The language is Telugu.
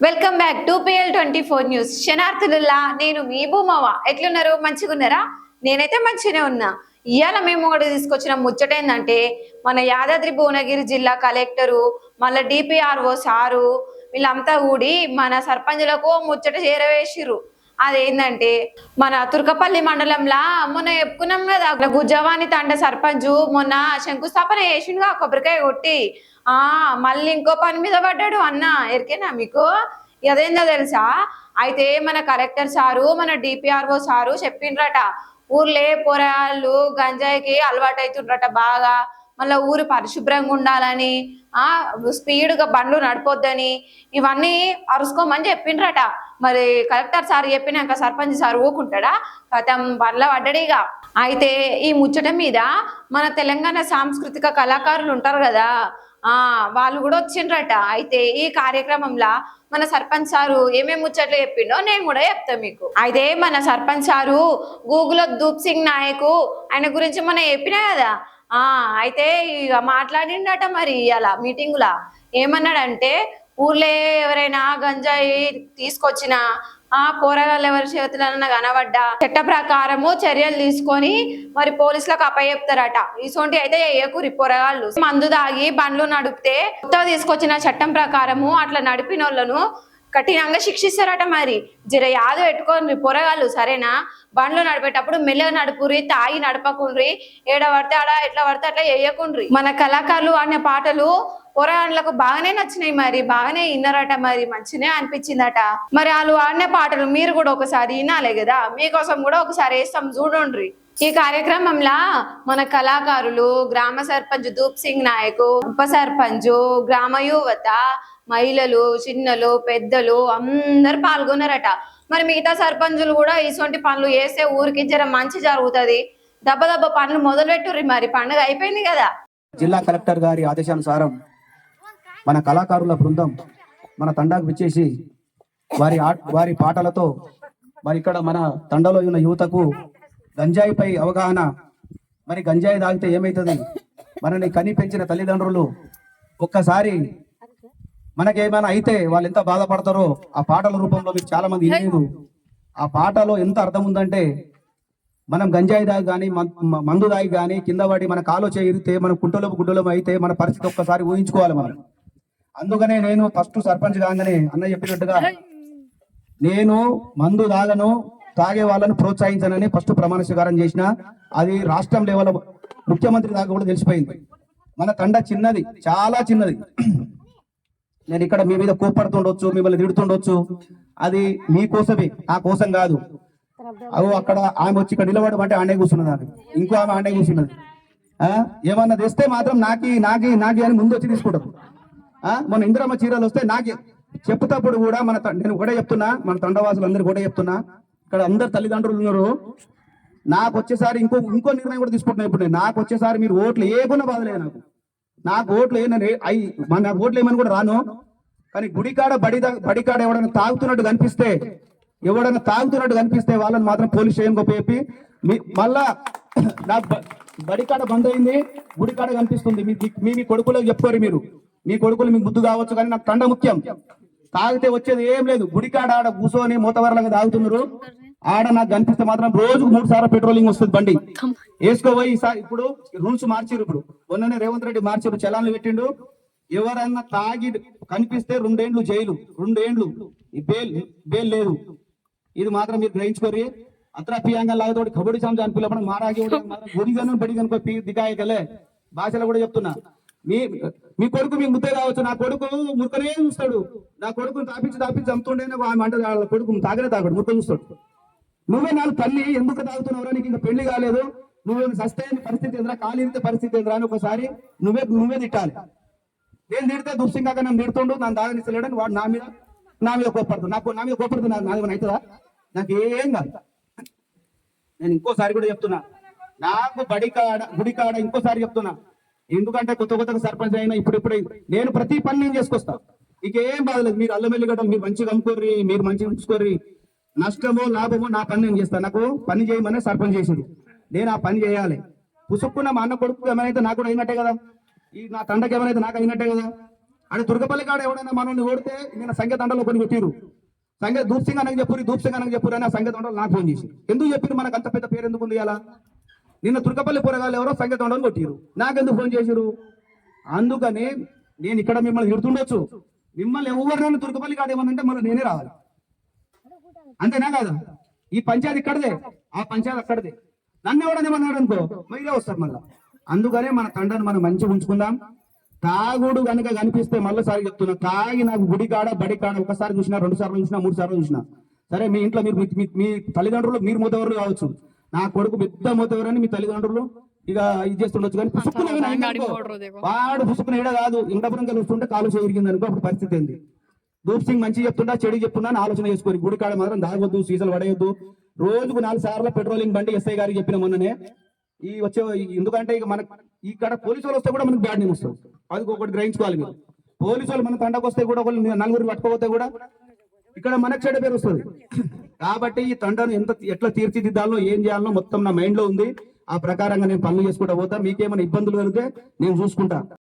Welcome back to PL24 news. శనార్థుల్లా నేను మీ భూమవ్వ. ఎట్లున్నారు? మంచిగున్నారా? నేనైతే మంచిగానే ఉన్నా. ఇవాళ మేము ఒకటి తీసుకొచ్చిన ముచ్చట ఏంటంటే, మన యాదాద్రి భువనగిరి జిల్లా కలెక్టరు మళ్ళీ DPRO సారు వీళ్ళంతా కూడి మన సర్పంచులకు ముచ్చట చేరవేసిర్రు. అదేంటంటే, మన తుర్కపల్లి మండలంలో మొన్న చెప్పుకున్నాం కదా, గుజ్జవాణి తండ సర్పంచు మొన్న శంకుస్థాపన చేసిండుగా కొబ్బరికాయ కొట్టి. మళ్ళీ ఇంకో పని మీద పడ్డాడు అన్న. ఎరికేనా మీకు? అదేందో తెలుసా? అయితే మన కలెక్టర్ సారు మన DPRO సారు చెప్పిండ్రట, ఊర్లే పొరాళ్ళు గంజాయికి అలవాటు అవుతుండ్రట బాగా. మళ్ళీ ఊరు పరిశుభ్రంగా ఉండాలని, స్పీడ్గా బండ్లు నడపొద్దని, ఇవన్నీ అరుసుకోమని చెప్పిండ్రట. మరి కలెక్టర్ సార్ చెప్పినాక సర్పంచ్ సార్ ఊకుంటాడా? కథం బండ్ల పడ్డడిగా. అయితే ఈ ముచ్చట మీద మన తెలంగాణ సాంస్కృతిక కళాకారులు ఉంటారు కదా, వాళ్ళు కూడా వచ్చిండ్రట. అయితే ఈ కార్యక్రమంలో మన సర్పంచ్ సారు ఏమేమి ముచ్చట్లు చెప్పిండో నేను కూడా చెప్తా మీకు. అయితే మన సర్పంచ్ సారు గూగుల్ దూప్ సింగ్ నాయకు ఆయన గురించి మనం చెప్పినా కదా. అయితే ఇక మాట్లాడిండట. మరి అలా మీటింగులా ఏమన్నాడంటే, ఊర్లో ఎవరైనా గంజాయి తీసుకొచ్చినా పోరగాళ్ళు ఎవరి చేతులన్నా కనబడ్డా చట్ట ప్రకారము చర్యలు తీసుకొని మరి పోలీసులకు అప్పచెప్తారట. ఇసోంటి అయితే ఎయ్యకూరి పోరగాళ్ళు మందు దాగి బండ్లు నడిపితే కొత్తగా తీసుకొచ్చిన చట్టం ప్రకారము అట్లా నడిపిన వాళ్ళను కఠినంగా శిక్షిస్తారట. మరి జర యాదు పెట్టుకోండి పొరగాళ్ళు, సరేనా? బండ్లు నడిపేటప్పుడు మెల్లగా నడుపురి, తాగి నడపకుండ్రి, ఏడ పడితే ఆడ ఎట్లా పడితే అట్లా వేయకుండ్రి. మన కళాకారులు అనే పాటలు పొరగాళ్ళకు బాగానే నచ్చినాయి, మరి బాగానే విన్నారట, మరి మంచినే అనిపించిందట. మరి వాళ్ళు ఆడిన పాటలు మీరు కూడా ఒకసారి వినాలే కదా, మీకోసం కూడా ఒకసారి వేస్తాం చూడండి. ఈ కార్యక్రమంలో మన కళాకారులు, గ్రామ సర్పంచ్ దూప్ సింగ్ నాయకు, ఉప సర్పంచ్, గ్రామ యువత, మహిళలు, చిన్నలు, పెద్దలు అందరు పాల్గొన్నారట. మరి మిగతా సర్పంచులు కూడా ఇటువంటి పనులు చేస్తే ఊరికి జర మంచి జరుగుతుంది. దెబ్బ దెబ్బ పనులు మొదలు పెట్టుర్రి, మరి పండుగ అయిపోయింది కదా. జిల్లా కలెక్టర్ గారి ఆదేశానుసారం మన కళాకారుల బృందం మన తండాకు విచ్చేసి వారి పాటలతో మరి ఇక్కడ మన తండలో ఉన్న యువతకు గంజాయిపై అవగాహన, మరి గంజాయి తాగితే ఏమవుతుంది, మనని కని పెంచిన తల్లిదండ్రులు ఒక్కసారి మనకేమైనా అయితే వాళ్ళు ఎంత బాధపడతారో ఆ పాటల రూపంలో మీకు చాలా మంది వినలేదు. ఆ పాటలో ఎంత అర్థం ఉందంటే, మనం గంజాయి దాగి కానీ మందు దాగి కానీ కింద పడి మన కాలో చేరితే మనం గుడ్డలో అయితే మన పరిస్థితి ఒక్కసారి ఊహించుకోవాలి మనం. అందుకనే నేను ఫస్ట్ సర్పంచ్ కాగానే అన్న చెప్పినట్టుగా నేను మందు దాగను, తాగే వాళ్ళను ప్రోత్సహించనని ఫస్ట్ ప్రమాణ స్వీకారం చేసిన. అది రాష్ట్రం లెవెల్ ముఖ్యమంత్రి దాకా కూడా తెలిసిపోయింది. మన తండ చిన్నది, చాలా చిన్నది. నేను ఇక్కడ మీ మీద కోప్పడుతుండొచ్చు, మిమ్మల్ని తిడుతుండొచ్చు, అది మీకోసమే, నా కోసం కాదు. అవు అక్కడ ఆమె వచ్చి ఇక్కడ నిలబడమంటే ఆడే కూర్చున్నది, ఆమె ఇంకో ఆమె ఆడే కూర్చున్నది. ఏమన్నా తెస్తే మాత్రం నాకి నాకి నాకి అని ముందు వచ్చి తీసుకుంటారు. మన ఇందిరమ్మ చీరలు వస్తే నాకే చెప్పుతప్పుడు కూడా నేను కూడా చెప్తున్నా, మన తండవాసులు అందరు కూడా చెప్తున్నా, ఇక్కడ అందరు తల్లిదండ్రులు ఉన్నారు. నాకు వచ్చేసారి ఇంకో నిర్ణయం కూడా తీసుకుంటున్నా. ఇప్పుడు నాకు వచ్చేసారి మీరు ఓట్లు ఏకున్నా బాధలేదు, నాకు ఓట్లు నాకు ఓట్లు ఏమని కూడా రాను. కానీ గుడికాడ బడికాడ ఎవడైనా తాగుతున్నట్టు కనిపిస్తే వాళ్ళని మాత్రం పోలీస్ స్టేషన్ గొప్ప చెప్పి మళ్ళా నాకు బడికాడ బంద్ అయింది, గుడికాడ కనిపిస్తుంది, మీ కొడుకులకు చెప్పుకోరు. మీ కొడుకులు మీకు బుద్ధి కావచ్చు, కానీ నాకు తండ ముఖ్యం. తాగితే వచ్చేది ఏం లేదు. గుడికాడ ఆడ కూర్చొని మూతవరలాగా తాగుతున్నారు. ఆడ నాకు కనిపిస్తే మాత్రం రోజుకు 3 సార్లు పెట్రోలింగ్ వస్తుంది బండి వేసుకోబోయి. ఇప్పుడు రూల్స్ మార్చిరు. ఇప్పుడు మొన్ననే రేవంత్ రెడ్డి మార్చిరు, చలాన్లు పెట్టిండు. ఎవరన్నా తాగి కనిపిస్తే 2 ఏళ్ళు జైలు, 2 ఏళ్ళు బేల్ లేదు. ఇది మాత్రం మీరు గ్రహించుకోరి. అత్రాపియంగా లాగతోటి కబడ్డీ సంజాన్ పిల్లపడం మారాగి గుడిగను బడిగనుకో దిగాయకలే భాషలో కూడా చెప్తున్నా. మీ కొడుకు మీకు ముద్దే కావచ్చు, నా కొడుకు ముక్కనే చూస్తాడు. నా కొడుకుని తాపించి అమ్ముతుండేనే అంటే కొడుకు తాగడు, ముక్క చూస్తాడు. నువ్వే నాకు తల్లి ఎందుకు తాగుతున్నావురా, నీకు ఇంకా పెళ్లి కాలేదు, నువ్వు సస్తైన పరిస్థితి ఏంద్రా, కాలిరితే పరిస్థితి ఏంద్రా అని ఒకసారి నువ్వే తిట్టాలి. నేను తిడితే దుర్సింగాక నన్ను తిడుతుండు, నన్ను దాగనిస్తలేడని వాడు నా మీద కోపడుతుంది. నా మీద కోపడుతున్నా, నాది అవుతుందా? నాకు ఏం కాదు. నేను ఇంకోసారి కూడా చెప్తున్నా, నాకు గుడికాడ ఇంకోసారి చెప్తున్నా, ఎందుకంటే కొత్తగా సర్పంచ్ అయినా ఇప్పుడిప్పుడే నేను ప్రతి పని నేను చేసుకొస్తా. ఇక ఏం బాధలేదు. మీరు అల్లమెల్లిగడ్డలు మీరు మంచిగా అమ్ముకోర్రి, మీరు మంచిగా ఉంచుకోర్రి, నష్టమో లాభమో నా పని నేను చేస్తాను. నాకు పని చేయమనే సర్పంచ్ చేసింది, నేను ఆ పని చేయాలి. పుసుక్కున్న మా అన్న కొడుకు ఏమైనా నాకు కూడా అయినట్టే కదా, ఈ నా తండకి ఏమైనా నాకు అయినట్టే కదా. ఆడ దుర్గపల్లి కాడ ఎవడైనా మనల్ని ఓడితే నేను సంఖ్య దండలో కొని కొట్టిరు, సంఖ్య దూప్ సింగ్ అనకి చెప్పు, దూప్ సింగ్ అనకి చెప్పు అని ఆ సంఖ్య దండలు నాకు ఫోన్ చేసి ఎందుకు చెప్పారు, మనకు అంత పెద్ద పేరు ఎందుకు ఉంది అలా. నిన్న తుర్కపల్లి పోరగాళ్ళు ఎవరో సంఖ్య దండలు కొట్టిరు, నాకెందుకు ఫోన్ చేసిరు. అందుకని నేను ఇక్కడ మిమ్మల్ని తిడుతుండొచ్చు, మిమ్మల్ని ఎవరినైనా తుర్కపల్లి కాడ ఏమన్నంటే మళ్ళీ నేనే రావాలి, అంతేనా కాదా. ఈ పంచాయతీ ఇక్కడదే, ఆ పంచాయతీ అక్కడదే. నన్ను ఎవడని ఏమన్నాడు అనుకో మీరే వస్తారు మళ్ళా. అందుకనే మన తండ్రిని మనం మంచిగా ఉంచుకుందాం. తాగుడు కనుక కనిపిస్తే మళ్ళీసారి చెప్తున్నా, తాగి నాకు గుడి కాడ బడి కాడ ఒకసారి చూసినా, 2 సార్లు చూసినా, 3 సార్లు చూసినా, సరే మీ ఇంట్లో మీరు మీ తల్లిదండ్రులు మీరు మూతవరులు కావచ్చు, నా కొడుకు పెద్ద మూతవరని మీ తల్లిదండ్రులు ఇక ఇది చేస్తుండొచ్చు, కానీ పుసుకున వాడు పుసుకున ఈడ కాదు ఇంటపురం కలుస్తుంటే కాలు చెవిరిగింది అనుకో, అప్పుడు పరిస్థితి ఏంది. దూప్ సింగ్ మంచి చెప్తుండా చెడు చెప్తున్నా అని ఆలోచన చేసుకొని గుడి కాడ మాత్రం దాగొద్దు, సీసాలు పడేయొద్దు. రోజుకు 4 సార్లు పెట్రోలింగ్ బండి ఎస్ఐ గారికి చెప్పిన మొన్ననే. ఈ వచ్చే ఎందుకంటే ఇక మనకు ఇక్కడ పోలీసు వాళ్ళు వస్తే కూడా మనకు బ్యాడ్ నేమ్ వస్తుంది, అది ఒకటి గ్రహించుకోవాలి మీరు. పోలీసు వాళ్ళు మన తండకు వస్తే కూడా ఒకళ్ళు 4 పట్టుకోపోతే కూడా ఇక్కడ మనకు చెడ్డ పేరు వస్తుంది. కాబట్టి ఈ తండను ఎట్లా తీర్చిదిద్దాలో ఏం చేయాలో మొత్తం నా మైండ్ లో ఉంది. ఆ ప్రకారంగా నేను పనులు చేసుకుంటా పోతా. మీకేమైనా ఇబ్బందులు కలిగితే నేను చూసుకుంటా.